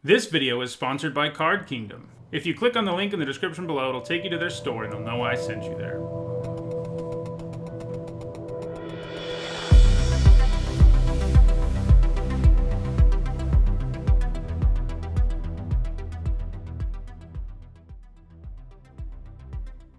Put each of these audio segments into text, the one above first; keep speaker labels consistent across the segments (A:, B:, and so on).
A: This video is sponsored by Card Kingdom. If you click on the link in the description below, it'll take you to their store and they'll know I sent you there.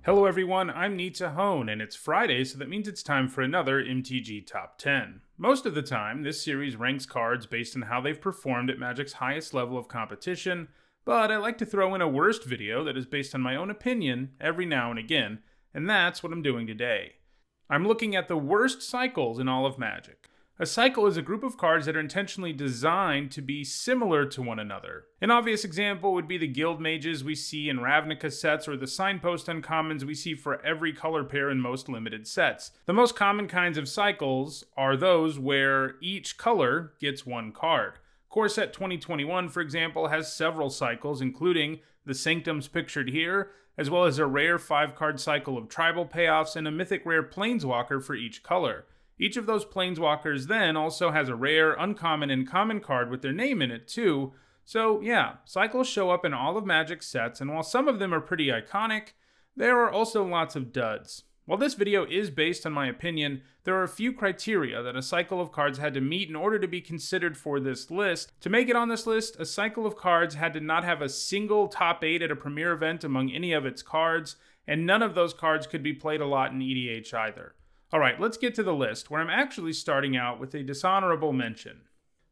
A: Hello everyone, I'm Nita Hone, and it's Friday, so that means it's time for another MTG Top 10. Most of the time, this series ranks cards based on how they've performed at Magic's highest level of competition, but I like to throw in a worst video that is based on my own opinion every now and again, and that's what I'm doing today. I'm looking at the worst cycles in all of Magic. A cycle is a group of cards that are intentionally designed to be similar to one another. An obvious example would be the Guild Mages we see in Ravnica sets or the Signpost Uncommons we see for every color pair in most limited sets. The most common kinds of cycles are those where each color gets one card. Core Set 2021, for example, has several cycles, including the Sanctums pictured here, as well as a rare 5-card cycle of Tribal Payoffs and a mythic rare Planeswalker for each color. Each of those Planeswalkers then also has a rare, uncommon, and common card with their name in it too. So yeah, cycles show up in all of Magic's sets, and while some of them are pretty iconic, there are also lots of duds. While this video is based on my opinion, there are a few criteria that a cycle of cards had to meet in order to be considered for this list. To make it on this list, a cycle of cards had to not have a single top 8 at a premier event among any of its cards, and none of those cards could be played a lot in EDH either. Alright, let's get to the list, where I'm actually starting out with a dishonorable mention.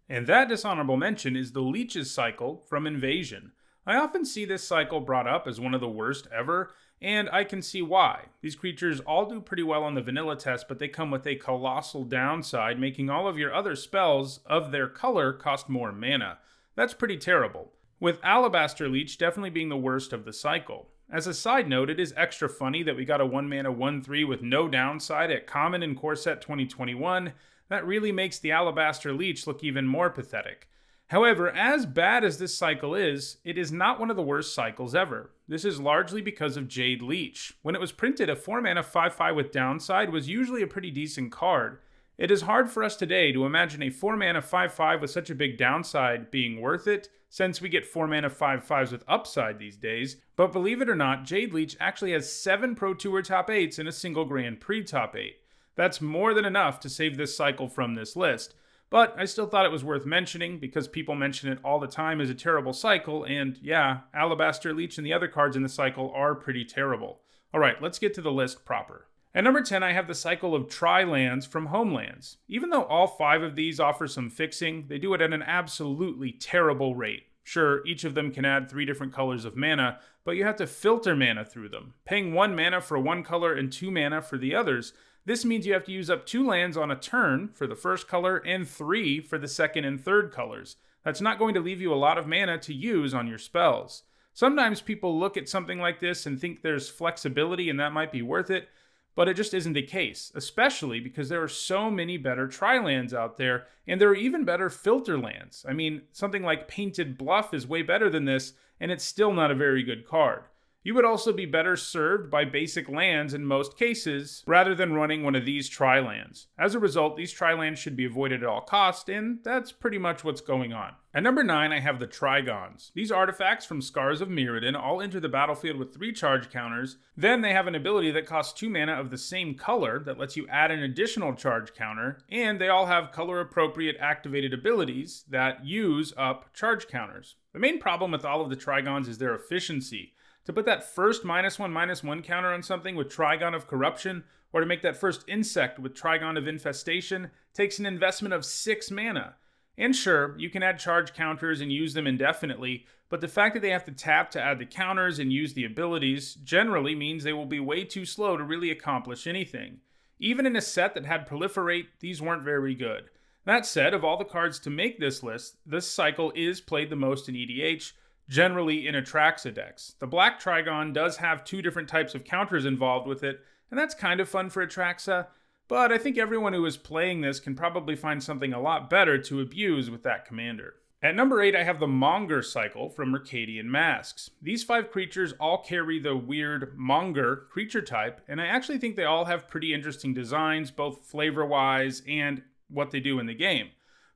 A: And that dishonorable mention is the Leech's cycle from Invasion. I often see this cycle brought up as one of the worst ever, and I can see why. These creatures all do pretty well on the vanilla test, but they come with a colossal downside, making all of your other spells of their color cost more mana. That's pretty terrible, with Alabaster Leech definitely being the worst of the cycle. As a side note, it is extra funny that we got a 1-mana 1/3 with no downside at common in Core Set 2021. That really makes the Alabaster Leech look even more pathetic. However, as bad as this cycle is, it is not one of the worst cycles ever. This is largely because of Jade Leech. When it was printed, a 4-mana 5/5 with downside was usually a pretty decent card. It is hard for us today to imagine a 4-mana 5/5 with such a big downside being worth it, since we get 4-mana 5/5s with upside these days. But believe it or not, Jade Leech actually has 7 Pro Tour top 8s and a single Grand Prix top 8. That's more than enough to save this cycle from this list. But I still thought it was worth mentioning because people mention it all the time as a terrible cycle, and yeah, Alabaster Leech and the other cards in the cycle are pretty terrible. Alright, let's get to the list proper. At number 10, I have the cycle of Tri-Lands from Homelands. Even though all 5 of these offer some fixing, they do it at an absolutely terrible rate. Sure, each of them can add 3 different colors of mana, but you have to filter mana through them. Paying 1 mana for one color and 2 mana for the others, this means you have to use up 2 lands on a turn for the first color and 3 for the second and third colors. That's not going to leave you a lot of mana to use on your spells. Sometimes people look at something like this and think there's flexibility and that might be worth it, but it just isn't the case, especially because there are so many better Tri-Lands out there, and there are even better filter lands. I mean, something like Painted Bluff is way better than this, and it's still not a very good card. You would also be better served by basic lands in most cases, rather than running one of these Tri-Lands. As a result, these Tri-Lands should be avoided at all costs, and that's pretty much what's going on. At number 9, I have the Trigons. These artifacts from Scars of Mirrodin all enter the battlefield with 3 charge counters. Then they have an ability that costs 2 mana of the same color that lets you add an additional charge counter, and they all have color-appropriate activated abilities that use up charge counters. The main problem with all of the Trigons is their efficiency. To put that first -1/-1 counter on something with Trigon of Corruption, or to make that first insect with Trigon of Infestation, takes an investment of 6 mana. And sure, you can add charge counters and use them indefinitely, but the fact that they have to tap to add the counters and use the abilities generally means they will be way too slow to really accomplish anything. Even in a set that had Proliferate, these weren't very good. That said, of all the cards to make this list, this cycle is played the most in EDH, generally in Atraxa decks. The Black Trigon does have 2 different types of counters involved with it, and that's kind of fun for Atraxa, but I think everyone who is playing this can probably find something a lot better to abuse with that commander. At number 8, I have the Monger cycle from Mercadian Masks. These 5 creatures all carry the weird Monger creature type, and I actually think they all have pretty interesting designs, both flavor-wise and what they do in the game.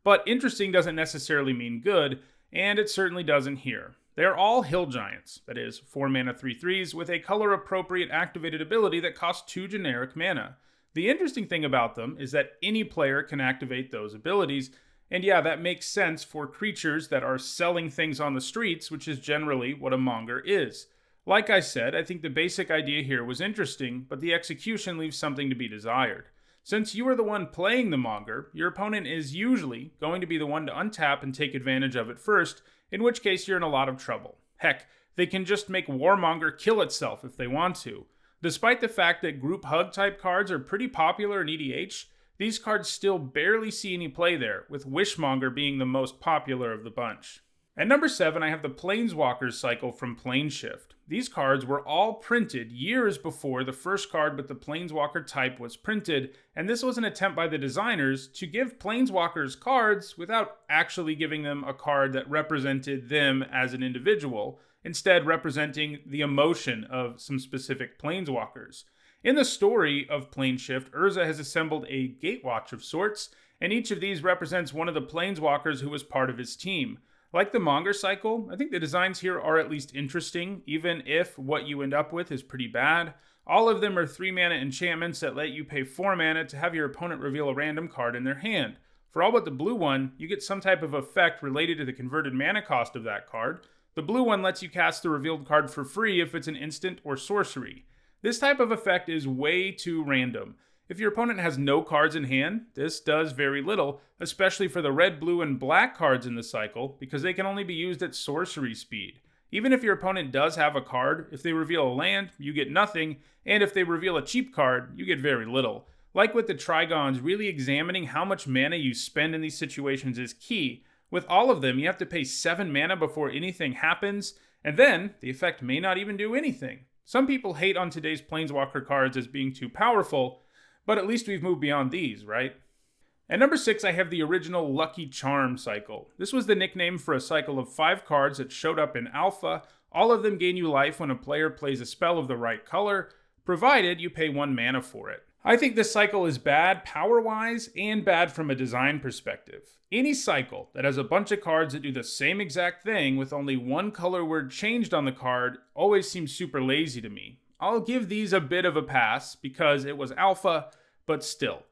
A: But interesting doesn't necessarily mean good, and it certainly doesn't here. They are all hill giants, that is, 4 mana 3/3s with a color appropriate activated ability that costs 2 generic mana. The interesting thing about them is that any player can activate those abilities, and yeah, that makes sense for creatures that are selling things on the streets, which is generally what a monger is. Like I said, I think the basic idea here was interesting, but the execution leaves something to be desired. Since you are the one playing the monger, your opponent is usually going to be the one to untap and take advantage of it first, in which case you're in a lot of trouble. Heck, they can just make Warmonger kill itself if they want to. Despite the fact that group hug type cards are pretty popular in EDH, these cards still barely see any play there, with Wishmonger being the most popular of the bunch. At number 7, I have the Planeswalkers cycle from Planeshift. These cards were all printed years before the first card with the Planeswalker type was printed, and this was an attempt by the designers to give Planeswalkers cards without actually giving them a card that represented them as an individual, instead representing the emotion of some specific Planeswalkers. In the story of Planeshift, Urza has assembled a Gatewatch of sorts, and each of these represents one of the Planeswalkers who was part of his team. Like the Monger cycle, I think the designs here are at least interesting, even if what you end up with is pretty bad. All of them are 3 mana enchantments that let you pay 4 mana to have your opponent reveal a random card in their hand. For all but the blue one, you get some type of effect related to the converted mana cost of that card. The blue one lets you cast the revealed card for free if it's an instant or sorcery. This type of effect is way too random. If your opponent has no cards in hand, this does very little, especially for the red, blue, and black cards in the cycle, because they can only be used at sorcery speed. Even if your opponent does have a card, if they reveal a land, you get nothing, and if they reveal a cheap card, you get very little. Like with the Trigons, really examining how much mana you spend in these situations is key. With all of them, you have to pay 7 mana before anything happens, and then the effect may not even do anything. Some people hate on today's Planeswalker cards as being too powerful, but at least we've moved beyond these, right? At number 6, I have the original Lucky Charm cycle. This was the nickname for a cycle of 5 cards that showed up in Alpha. All of them gain you life when a player plays a spell of the right color, provided you pay 1 mana for it. I think this cycle is bad power-wise and bad from a design perspective. Any cycle that has a bunch of cards that do the same exact thing with only 1 color word changed on the card always seems super lazy to me. I'll give these a bit of a pass because it was Alpha, but still.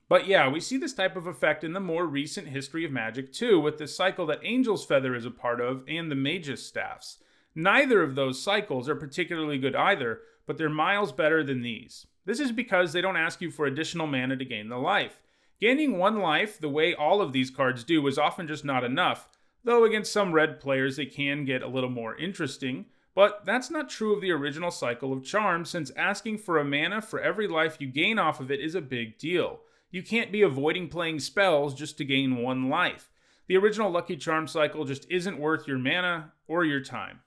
A: But yeah, we see this type of effect in the more recent history of Magic too, with the cycle that Angel's Feather is a part of and the Mage's Staffs. Neither of those cycles are particularly good either, but they're miles better than these. This is because they don't ask you for additional mana to gain the life. Gaining 1 life, the way all of these cards do, is often just not enough, though against some red players they can get a little more interesting. But that's not true of the original cycle of Charm, since asking for a mana for every life you gain off of it is a big deal. You can't be avoiding playing spells just to gain 1 life. The original Lucky Charm cycle just isn't worth your mana or your time.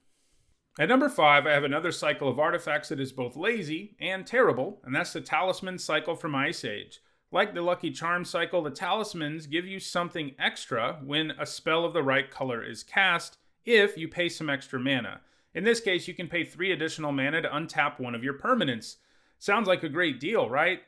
A: At number 5, I have another cycle of artifacts that is both lazy and terrible, and that's the Talisman cycle from Ice Age. Like the Lucky Charm cycle, the Talismans give you something extra when a spell of the right color is cast, if you pay some extra mana. In this case, you can pay 3 additional mana to untap one of your permanents. Sounds like a great deal, right?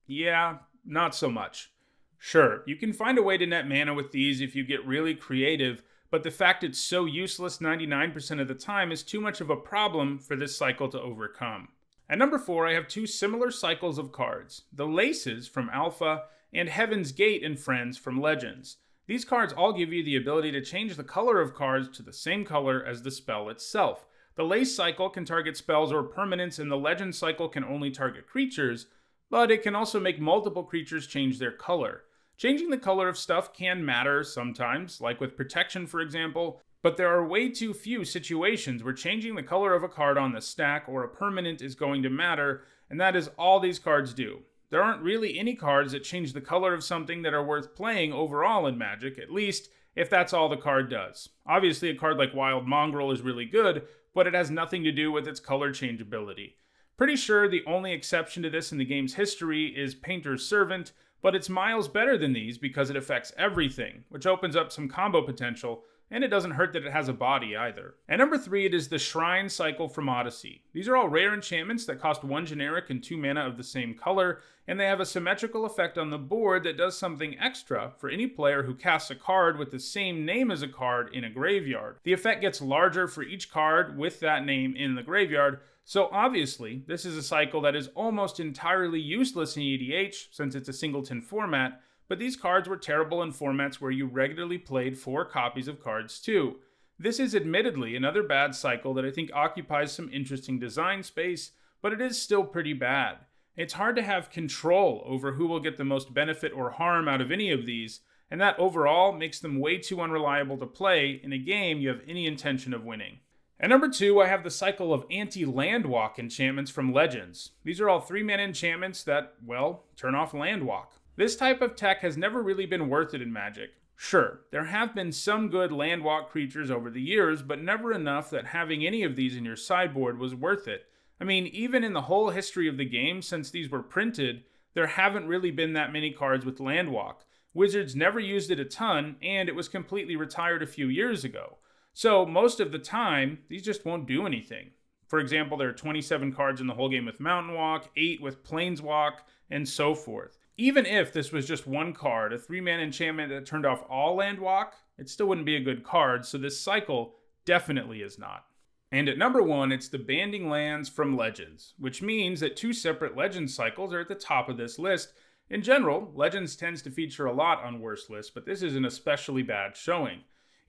A: Yeah, not so much. Sure, you can find a way to net mana with these if you get really creative, but the fact it's so useless 99% of the time is too much of a problem for this cycle to overcome. At number 4, I have 2 similar cycles of cards, the Laces from Alpha and Heaven's Gate and Friends from Legends. These cards all give you the ability to change the color of cards to the same color as the spell itself. The Lace cycle can target spells or permanents, and the Legend cycle can only target creatures, but it can also make multiple creatures change their color. Changing the color of stuff can matter sometimes, like with Protection for example, but there are way too few situations where changing the color of a card on the stack or a permanent is going to matter, and that is all these cards do. There aren't really any cards that change the color of something that are worth playing overall in Magic, at least if that's all the card does. Obviously, a card like Wild Mongrel is really good, but it has nothing to do with its color changeability. Pretty sure the only exception to this in the game's history is Painter's Servant, but it's miles better than these because it affects everything, which opens up some combo potential, and it doesn't hurt that it has a body either. At number 3, it is the Shrine Cycle from Odyssey. These are all rare enchantments that cost 1 generic and 2 mana of the same color, and they have a symmetrical effect on the board that does something extra for any player who casts a card with the same name as a card in a graveyard. The effect gets larger for each card with that name in the graveyard, so obviously this is a cycle that is almost entirely useless in EDH since it's a singleton format, but these cards were terrible in formats where you regularly played 4 copies of cards too. This is admittedly another bad cycle that I think occupies some interesting design space, but it is still pretty bad. It's hard to have control over who will get the most benefit or harm out of any of these, and that overall makes them way too unreliable to play in a game you have any intention of winning. At number 2, I have the cycle of anti-landwalk enchantments from Legends. These are all 3-mana enchantments that, well, turn off landwalk. This type of tech has never really been worth it in Magic. Sure, there have been some good landwalk creatures over the years, but never enough that having any of these in your sideboard was worth it. I mean, even in the whole history of the game since these were printed, there haven't really been that many cards with landwalk. Wizards never used it a ton, and it was completely retired a few years ago. So most of the time, these just won't do anything. For example, there are 27 cards in the whole game with Mountain Walk, 8 with Planeswalk, and so forth. Even if this was just one card, a 3-mana enchantment that turned off all landwalk, it still wouldn't be a good card, so this cycle definitely is not. And at number 1, it's the banding lands from Legends, which means that 2 separate Legends cycles are at the top of this list. In general, Legends tends to feature a lot on worse lists, but this is an especially bad showing.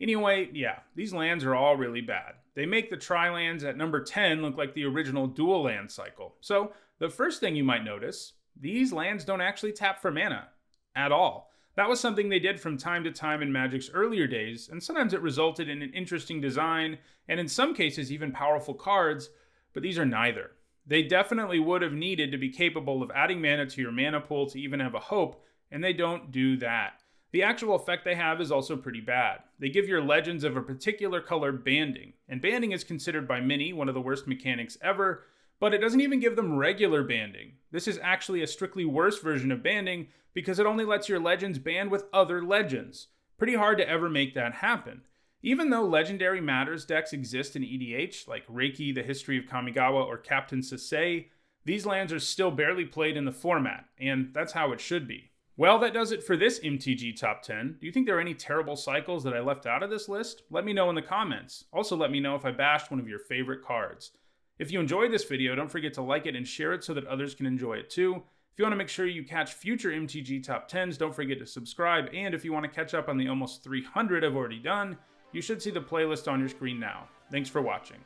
A: Anyway, yeah, these lands are all really bad. They make the tri-lands at number 10 look like the original dual land cycle. So, the first thing you might notice, these lands don't actually tap for mana. At all. That was something they did from time to time in Magic's earlier days, and sometimes it resulted in an interesting design, and in some cases even powerful cards, but these are neither. They definitely would have needed to be capable of adding mana to your mana pool to even have a hope, and they don't do that. The actual effect they have is also pretty bad. They give your legends of a particular color banding, and banding is considered by many one of the worst mechanics ever, but it doesn't even give them regular banding. This is actually a strictly worse version of banding because it only lets your legends band with other legends. Pretty hard to ever make that happen. Even though Legendary Matters decks exist in EDH, like Reiki, The History of Kamigawa, or Captain Sasei, these lands are still barely played in the format, and that's how it should be. Well, that does it for this MTG Top 10. Do you think there are any terrible cycles that I left out of this list? Let me know in the comments. Also, let me know if I bashed one of your favorite cards. If you enjoyed this video, don't forget to like it and share it so that others can enjoy it too. If you want to make sure you catch future MTG Top 10s, don't forget to subscribe. And if you want to catch up on the almost 300 I've already done, you should see the playlist on your screen now. Thanks for watching.